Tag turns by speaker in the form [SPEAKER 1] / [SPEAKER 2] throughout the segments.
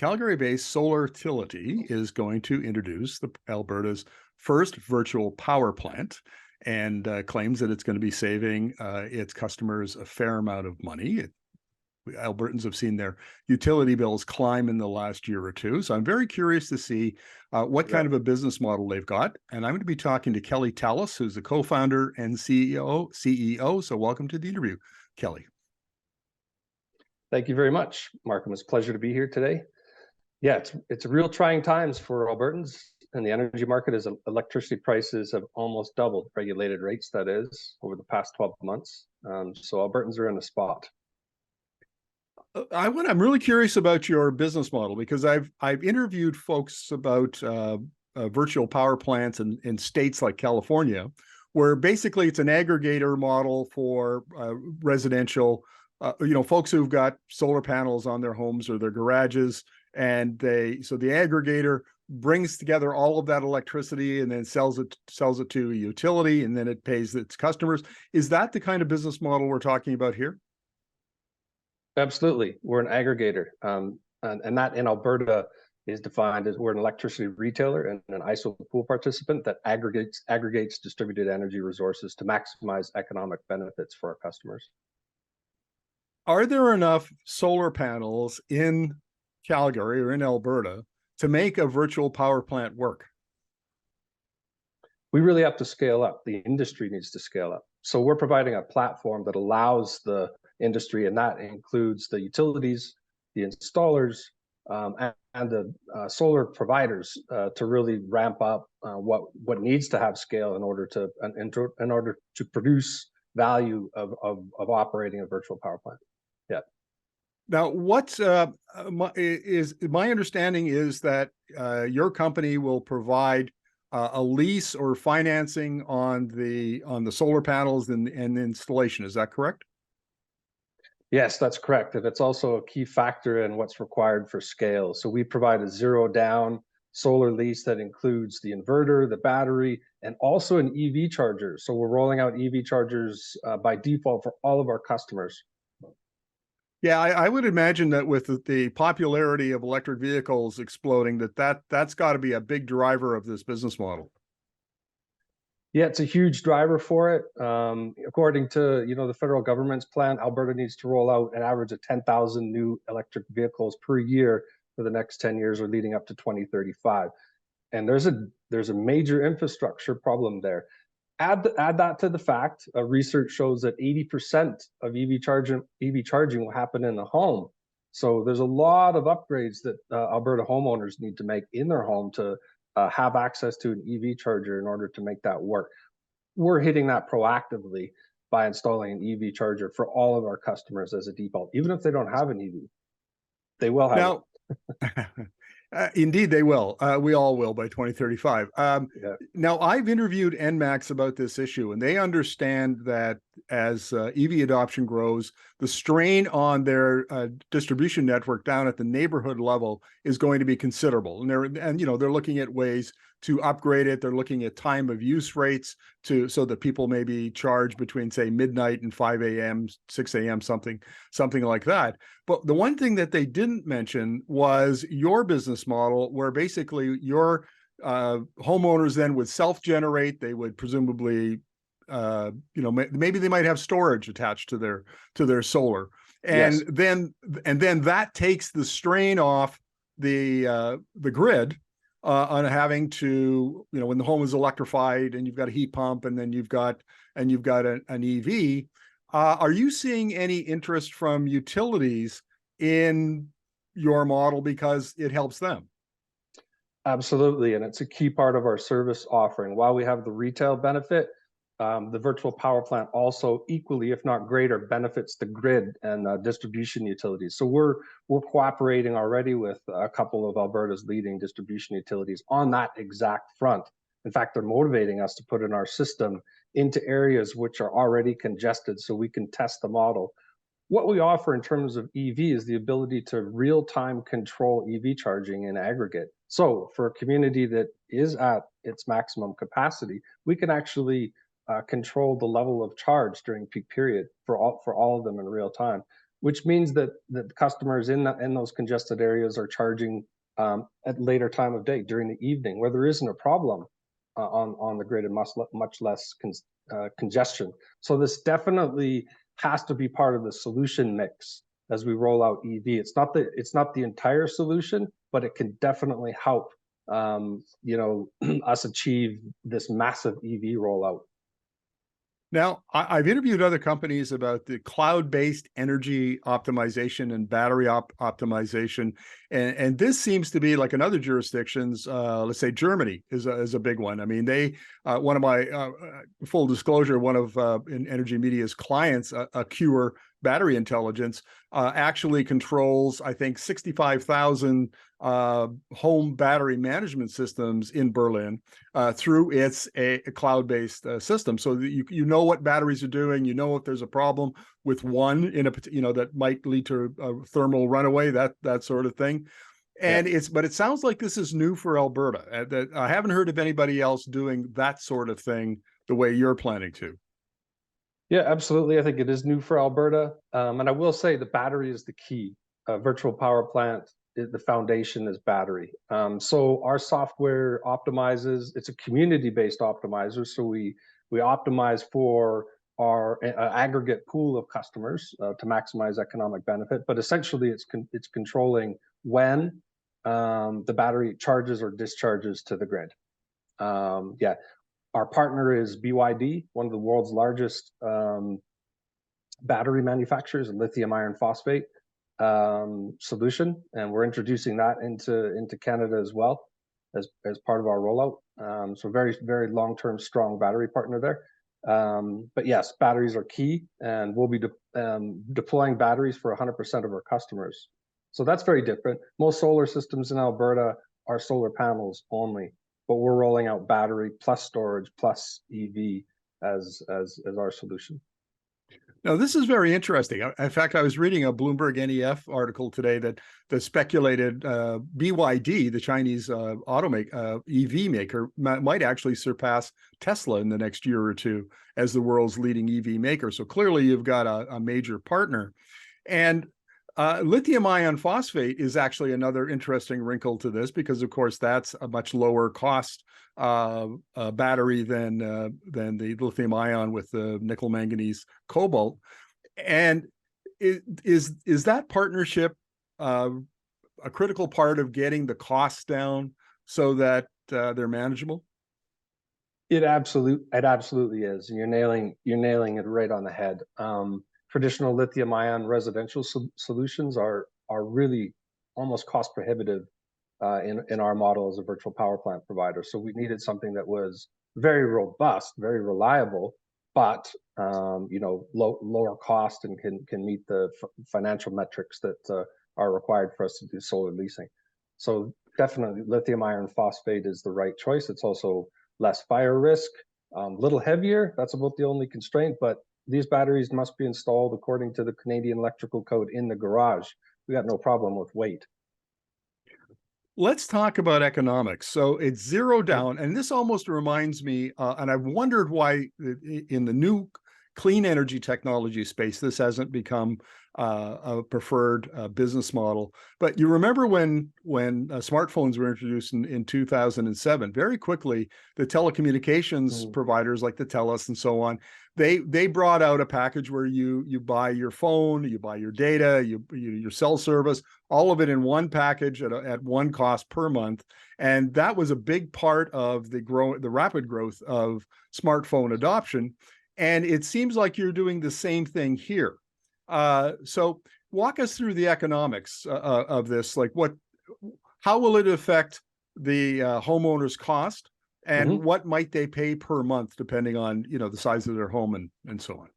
[SPEAKER 1] Calgary-based Solartility is going to introduce Alberta's first virtual power plant and claims that it's going to be saving its customers a fair amount of money. Albertans have seen their utility bills climb in the last year or two. So I'm very curious to see what kind of a business model they've got. And I'm going to be talking to Kelly Tallas, who's the co-founder and CEO. So welcome to the interview, Kelly.
[SPEAKER 2] Thank you very much, Markham. It's a pleasure to be here today. Yeah, it's real trying times for Albertans, and the energy market is electricity prices have almost doubled, regulated rates that is, over the past 12 months. So Albertans are in a spot.
[SPEAKER 1] I'm really curious about your business model because I've interviewed folks about virtual power plants in states like California, where basically it's an aggregator model for residential, folks who've got solar panels on their homes or their garages, and so the aggregator brings together all of that electricity and then sells it to a utility, and then it pays its customers. Is that the kind of business model we're talking about here?
[SPEAKER 2] Absolutely. We're an aggregator. And that in Alberta is defined as we're an electricity retailer and an ISO pool participant that aggregates distributed energy resources to maximize economic benefits for our customers.
[SPEAKER 1] Are there enough solar panels in Calgary or in Alberta to make a virtual power plant work?
[SPEAKER 2] We really have to scale up. The industry needs to scale up. So we're providing a platform that allows the industry, and that includes the utilities, the installers, and the solar providers to really ramp up what needs to have scale in order to produce value of operating a virtual power plant. Yeah.
[SPEAKER 1] Now, my understanding is that your company will provide a lease or financing on the solar panels and installation. Is that correct?
[SPEAKER 2] Yes, that's correct. And it's also a key factor in what's required for scale. So we provide a zero down solar lease that includes the inverter, the battery, and also an EV charger. So we're rolling out EV chargers by default for all of our customers.
[SPEAKER 1] Yeah, I would imagine that with the popularity of electric vehicles exploding, that's got to be a big driver of this business model.
[SPEAKER 2] Yeah, it's a huge driver for it. According to the federal government's plan, Alberta needs to roll out an average of 10,000 new electric vehicles per year for the next 10 years or leading up to 2035. And there's a major infrastructure problem there. Add that to the fact, research shows that 80% of EV charging will happen in the home. So there's a lot of upgrades that Alberta homeowners need to make in their home to have access to an EV charger in order to make that work. We're hitting that proactively by installing an EV charger for all of our customers as a default. Even if they don't have an EV, they will have it.
[SPEAKER 1] Indeed, they will. We all will by 2035. Yeah. Now, I've interviewed NMAX about this issue, and they understand that as EV adoption grows, the strain on their distribution network down at the neighborhood level is going to be considerable. And they're looking at ways to upgrade it. They're looking at time of use rates so that people maybe charge between, say, midnight and 5 a.m., 6 a.m., something like that. But the one thing that they didn't mention was your business model, where basically your homeowners then would self-generate. They would presumably, maybe they might have storage attached to their solar, and
[SPEAKER 2] Yes.
[SPEAKER 1] then that takes the strain off the grid. On having to, when the home is electrified and you've got a heat pump and then you've got an EV, are you seeing any interest from utilities in your model because it helps them?
[SPEAKER 2] Absolutely, and it's a key part of our service offering. While we have the retail benefit, the virtual power plant also equally, if not greater, benefits the grid and distribution utilities. So we're cooperating already with a couple of Alberta's leading distribution utilities on that exact front. In fact, they're motivating us to put in our system into areas which are already congested so we can test the model. What we offer in terms of EV is the ability to real-time control EV charging in aggregate. So for a community that is at its maximum capacity, we can actually control the level of charge during peak period for all of them in real time. which means that customers in those congested areas are charging at later time of day during the evening, where there isn't a problem on the grid and much less congestion. So this definitely has to be part of the solution mix as we roll out EV. It's not the entire solution, but it can definitely help us achieve this massive EV rollout.
[SPEAKER 1] Now, I've interviewed other companies about the cloud-based energy optimization and battery optimization, and this seems to be like in other jurisdictions. Let's say Germany is a big one. I mean, one of my full disclosure, one of in Energy Media's clients, a Cure Battery Intelligence, actually controls, I think, 65,000 home battery management systems in Berlin through its a cloud-based system, so that you know what batteries are doing. You know if there's a problem with one in a that might lead to a thermal runaway, that sort of thing. And but it sounds like this is new for Alberta. That I haven't heard of anybody else doing that sort of thing the way you're planning to.
[SPEAKER 2] Yeah, absolutely. I think it is new for Alberta. And I will say the battery is the key. Virtual power plant, the foundation is battery. So our software optimizes, it's a community-based optimizer. So we optimize for our aggregate pool of customers to maximize economic benefit. But essentially it's controlling when the battery charges or discharges to the grid. Our partner is BYD, one of the world's largest battery manufacturers, a lithium iron phosphate solution, and we're introducing that into Canada as well as part of our rollout. So very, very long-term, strong battery partner there. But yes, batteries are key, and we'll be deploying batteries for 100% of our customers. So that's very different. Most solar systems in Alberta are solar panels only, but we're rolling out battery plus storage plus EV as our solution.
[SPEAKER 1] Now, this is very interesting. In fact, I was reading a Bloomberg NEF article today that speculated BYD, the Chinese EV maker, might actually surpass Tesla in the next year or two as the world's leading EV maker. So clearly, you've got a major partner. And lithium iron phosphate is actually another interesting wrinkle to this, because, of course, that's a much lower cost battery than the lithium ion with the nickel, manganese, cobalt. And is that partnership a critical part of getting the costs down so that they're manageable?
[SPEAKER 2] It absolutely is, and you're nailing it right on the head. Traditional lithium ion residential solutions are really almost cost prohibitive in our model as a virtual power plant provider. So we needed something that was very robust, very reliable, but lower cost and can meet the financial metrics that are required for us to do solar leasing. So definitely lithium iron phosphate is the right choice. It's also less fire risk, little heavier. That's about the only constraint, but these batteries must be installed according to the Canadian Electrical Code in the garage. We got no problem with weight.
[SPEAKER 1] Let's talk about economics. So it's zero down, and this almost reminds me, and I've wondered why in the new clean energy technology space, this hasn't become a preferred business model. But you remember when smartphones were introduced in 2007, very quickly, the telecommunications providers like the Telus and so on, they brought out a package where you buy your phone, you buy your data, your cell service, all of it in one package at one cost per month. And that was a big part of the rapid growth of smartphone adoption. And it seems like you're doing the same thing here. So walk us through the economics of this. Like how will it affect the homeowner's cost, and what might they pay per month depending on the size of their home and so on?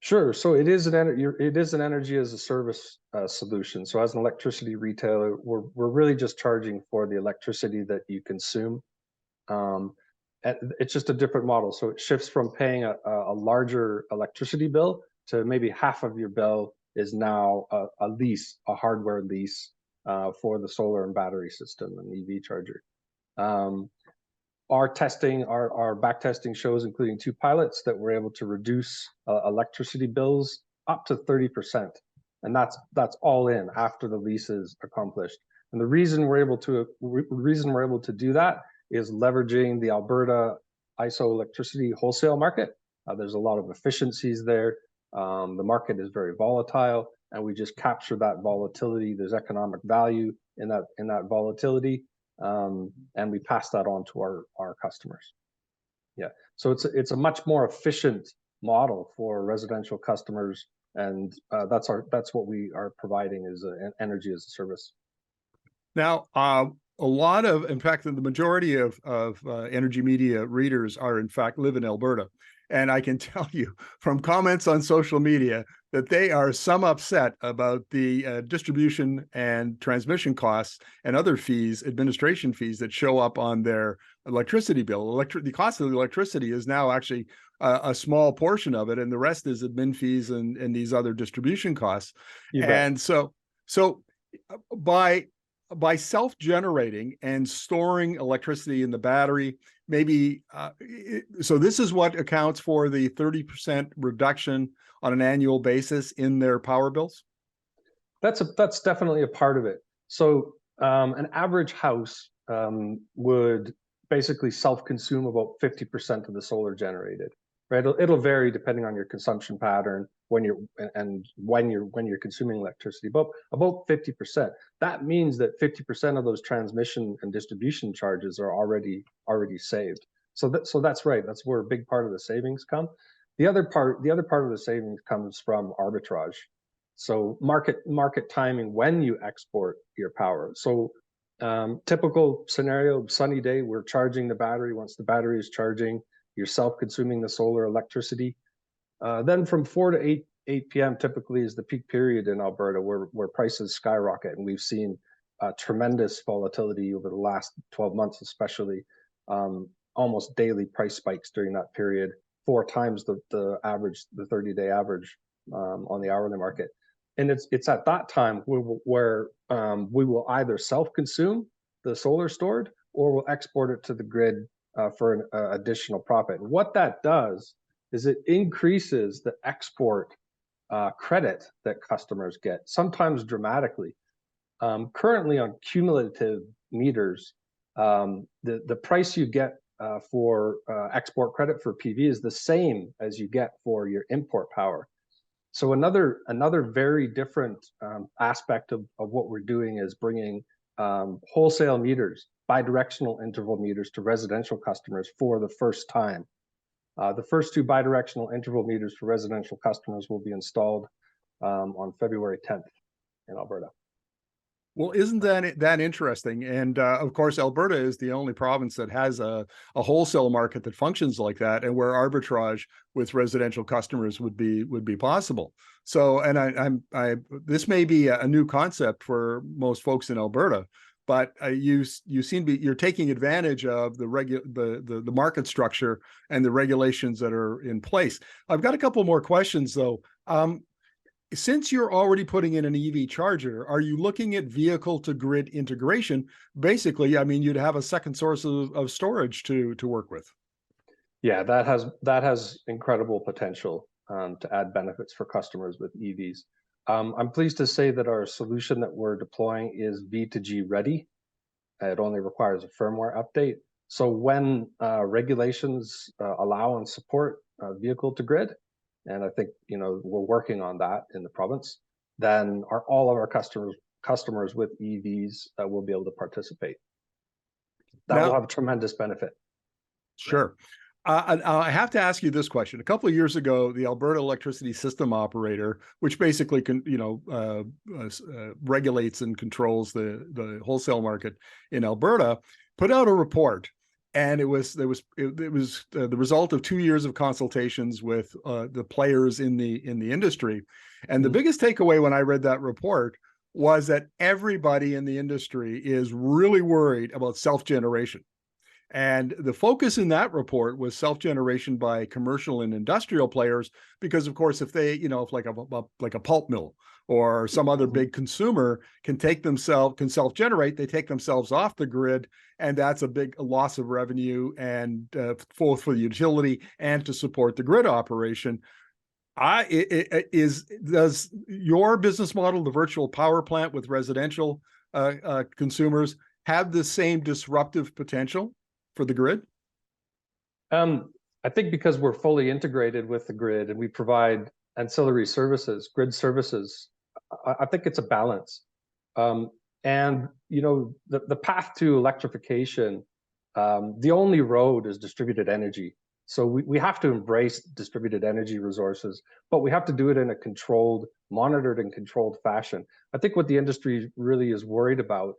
[SPEAKER 2] Sure. So it is an energy as a service solution. So as an electricity retailer, we're really just charging for the electricity that you consume. It's just a different model. So it shifts from paying a larger electricity bill to maybe half of your bill is now a lease, a hardware lease for the solar and battery system and EV charger. Our testing, our back testing shows, including 2 pilots, that we're able to reduce electricity bills up to 30%. and that's all in after the lease is accomplished. And the reason we're able to do that is leveraging the Alberta ISO electricity wholesale market. There's a lot of efficiencies there. The market is very volatile, and we just capture that volatility. There's economic value in that volatility, and we pass that on to our customers. Yeah, so it's a much more efficient model for residential customers, and that's what we are providing is energy as a service.
[SPEAKER 1] Now, a lot of, in fact, the majority of energy media readers are, in fact, live in Alberta. And I can tell you from comments on social media that they are some upset about the distribution and transmission costs and other fees, administration fees that show up on their electricity bill. The cost of the electricity is now actually a small portion of it, and the rest is admin fees and these other distribution costs. And so by self-generating and storing electricity in the battery, maybe, so this is what accounts for the 30% reduction on an annual basis in their power bills?
[SPEAKER 2] That's definitely a part of it. So an average house would basically self-consume about 50% of the solar generated, right? It'll vary depending on your consumption pattern, when you're consuming electricity, but about 50%. That means that 50% of those transmission and distribution charges are already saved. So that's right. That's where a big part of the savings come. The other part of the savings comes from arbitrage. So market timing when you export your power. So typical scenario, sunny day, we're charging the battery. Once the battery is charging, you're self-consuming the solar electricity. Then from 4 to 8 p.m. typically is the peak period in Alberta where prices skyrocket. And we've seen tremendous volatility over the last 12 months, especially almost daily price spikes during that period, 4 times the average, the 30-day average on the hourly market. And it's at that time where we will either self-consume the solar stored or we'll export it to the grid for an additional profit. And what that does is it increases the export credit that customers get, sometimes dramatically. Currently on cumulative meters, the price you get for export credit for PV is the same as you get for your import power. So another very different aspect of what we're doing is bringing wholesale meters, bidirectional interval meters to residential customers for the first time. The first 2 bidirectional interval meters for residential customers will be installed on February 10th in Alberta.
[SPEAKER 1] Well, isn't that interesting? And of course, Alberta is the only province that has a wholesale market that functions like that, and where arbitrage with residential customers would be possible. So, and this may be a new concept for most folks in Alberta, but you seem to be, you're taking advantage of the market structure and the regulations that are in place. I've got a couple more questions though. Since you're already putting in an EV charger, are you looking at vehicle to grid integration? Basically, I mean, you'd have a second source of storage to work with.
[SPEAKER 2] Yeah, that has incredible potential to add benefits for customers with EVs. I'm pleased to say that our solution that we're deploying is V2G ready. It only requires a firmware update. So when regulations allow and support vehicle to grid, and I think we're working on that in the province, then all of our customers with EVs will be able to participate. That will have a tremendous benefit.
[SPEAKER 1] Sure. I have to ask you this question. A couple of years ago, the Alberta Electricity System Operator, which basically regulates and controls the wholesale market in Alberta, put out a report. And it was the result of 2 years of consultations with the players in the industry. And the biggest takeaway when I read that report was that everybody in the industry is really worried about self-generation. And the focus in that report was self-generation by commercial and industrial players, because of course, if they, if like a pulp mill or some other big consumer can self-generate, they take themselves off the grid, and that's a big loss of revenue and both for the utility and to support the grid operation. Does your business model, the virtual power plant with residential consumers, have the same disruptive potential for the grid?
[SPEAKER 2] I think because we're fully integrated with the grid and we provide ancillary services, grid services, I think it's a balance. And the path to electrification, the only road is distributed energy. So we have to embrace distributed energy resources, but we have to do it in a controlled, monitored and controlled fashion. I think what the industry really is worried about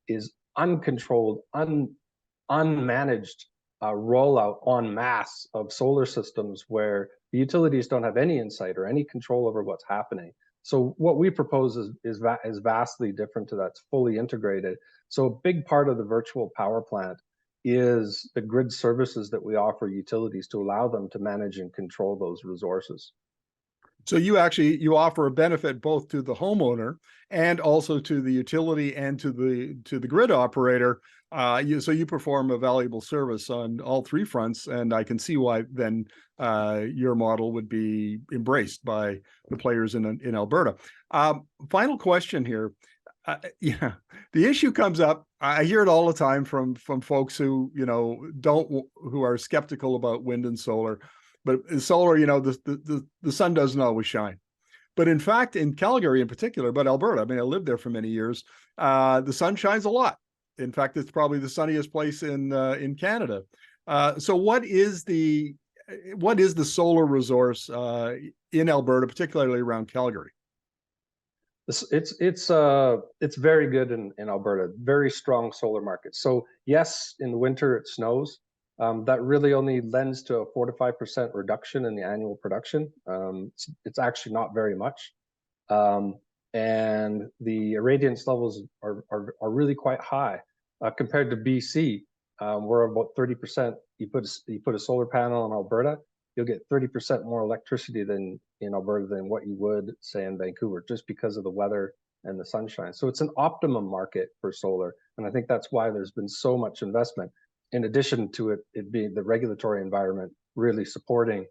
[SPEAKER 2] is uncontrolled, unmanaged rollout en masse of solar systems where the utilities don't have any insight or any control over what's happening. So what we propose is vastly different to that. It's fully integrated. So a big part of the virtual power plant is the grid services that we offer utilities to allow them to manage and control those resources.
[SPEAKER 1] So you offer a benefit both to the homeowner and also to the utility and to the grid operator. So you perform a valuable service on all three fronts, and I can see why then your model would be embraced by the players in Alberta. Final question here. The issue comes up. I hear it all the time from folks who who are skeptical about wind and solar. But solar, the sun doesn't always shine. But in fact, in Calgary in particular, but Alberta, I mean, I lived there for many years, the sun shines a lot. In fact, it's probably the sunniest place in Canada. So what is the solar resource in Alberta, particularly around Calgary?
[SPEAKER 2] It's very good in Alberta, very strong solar market. So yes, in the winter it snows. That really only lends to a 4 to 5% reduction in the annual production. It's actually not very much. And the irradiance levels are really quite high compared to BC. We're about 30%. You put a solar panel in Alberta, you'll get 30% more electricity than in Alberta than what you would say in Vancouver, just because of the weather and the sunshine. So it's an optimum market for solar, and I think that's why there's been so much investment. In addition to it being the regulatory environment really supporting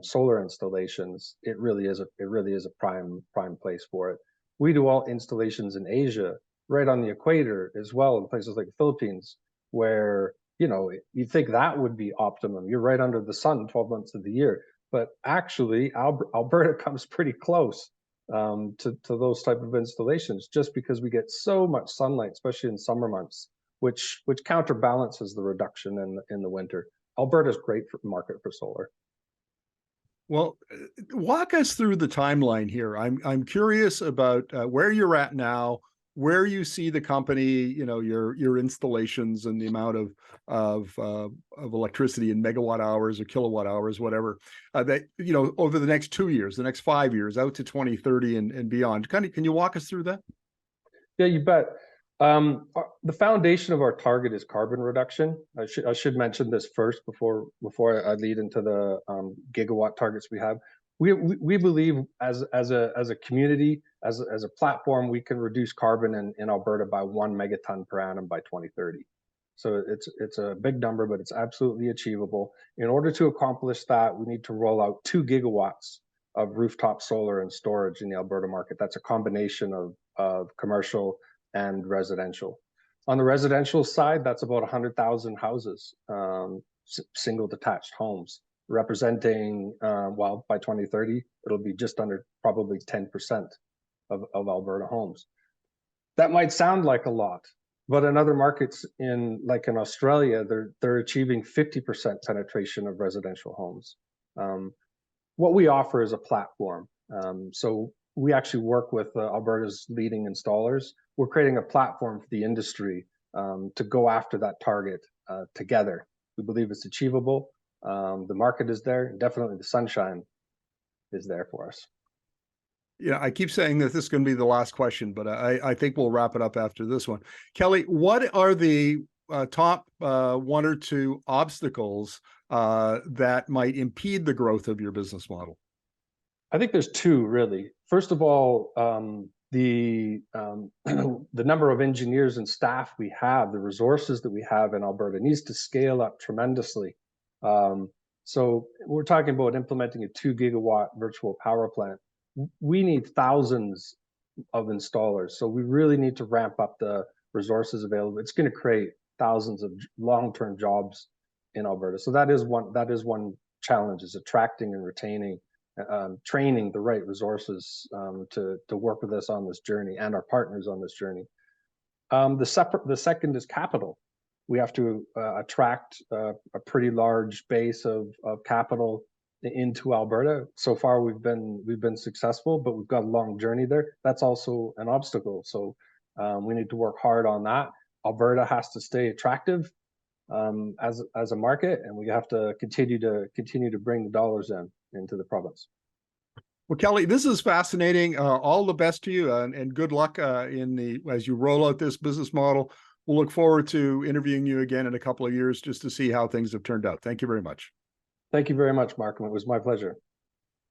[SPEAKER 2] solar installations, it really is a prime place for it. We do all installations in Asia, right on the equator as well, in places like the Philippines, where you think that would be optimum. You're right under the sun 12 months of the year, but actually Alberta comes pretty close to those type of installations, just because we get so much sunlight, especially in summer months, which counterbalances the reduction in the winter. Alberta is great for market for solar.
[SPEAKER 1] Well, walk us through the timeline here. I'm curious about where you're at now, where you see the company, your installations and the amount of electricity in megawatt hours or kilowatt hours, whatever, that over the next 2 years, the next 5 years, out to 2030 and beyond. Can you walk us through that?
[SPEAKER 2] Yeah, you bet. The foundation of our target is carbon reduction. I should mention this first before I lead into the gigawatt targets we have. We believe as a community, as a platform, we can reduce carbon in Alberta by 1 megaton per annum by 2030. So it's a big number, but it's absolutely achievable. In order to accomplish that, we need to roll out 2 gigawatts of rooftop solar and storage in the Alberta market. That's a combination of commercial and residential. On the residential side, that's about 100,000 houses, single detached homes, representing, by 2030, it'll be just under probably 10% of Alberta homes. That might sound like a lot, but in other markets, like in Australia, they're achieving 50% penetration of residential homes. What we offer is a platform. So we actually work with Alberta's leading installers. We're creating a platform for the industry to go after that target together. We believe it's achievable. The market is there, and definitely the sunshine is there for us.
[SPEAKER 1] Yeah, I keep saying that this is going to be the last question, but I think we'll wrap it up after this one. Kelly, what are the top 1 or 2 obstacles that might impede the growth of your business model?
[SPEAKER 2] I think there's 2 really. First of all, the number of engineers and staff we have, the resources that we have in Alberta needs to scale up tremendously. So we're talking about implementing a 2 gigawatt virtual power plant. We need thousands of installers. So we really need to ramp up the resources available. It's going to create thousands of long-term jobs in Alberta. So that is one challenge, is attracting and retaining, training the right resources to work with us on this journey, and our partners on this journey. The second is capital. We have to attract a pretty large base of capital into Alberta. So far, we've been successful, but we've got a long journey there. That's also an obstacle. So we need to work hard on that. Alberta has to stay attractive as a market, and we have to continue to bring the dollars into the province.
[SPEAKER 1] Well, Kelly, this is fascinating. All the best to you, and good luck as you roll out this business model. We'll look forward to interviewing you again in a couple of years just to see how things have turned out. Thank you very much.
[SPEAKER 2] Thank you very much, Markham. It was my pleasure.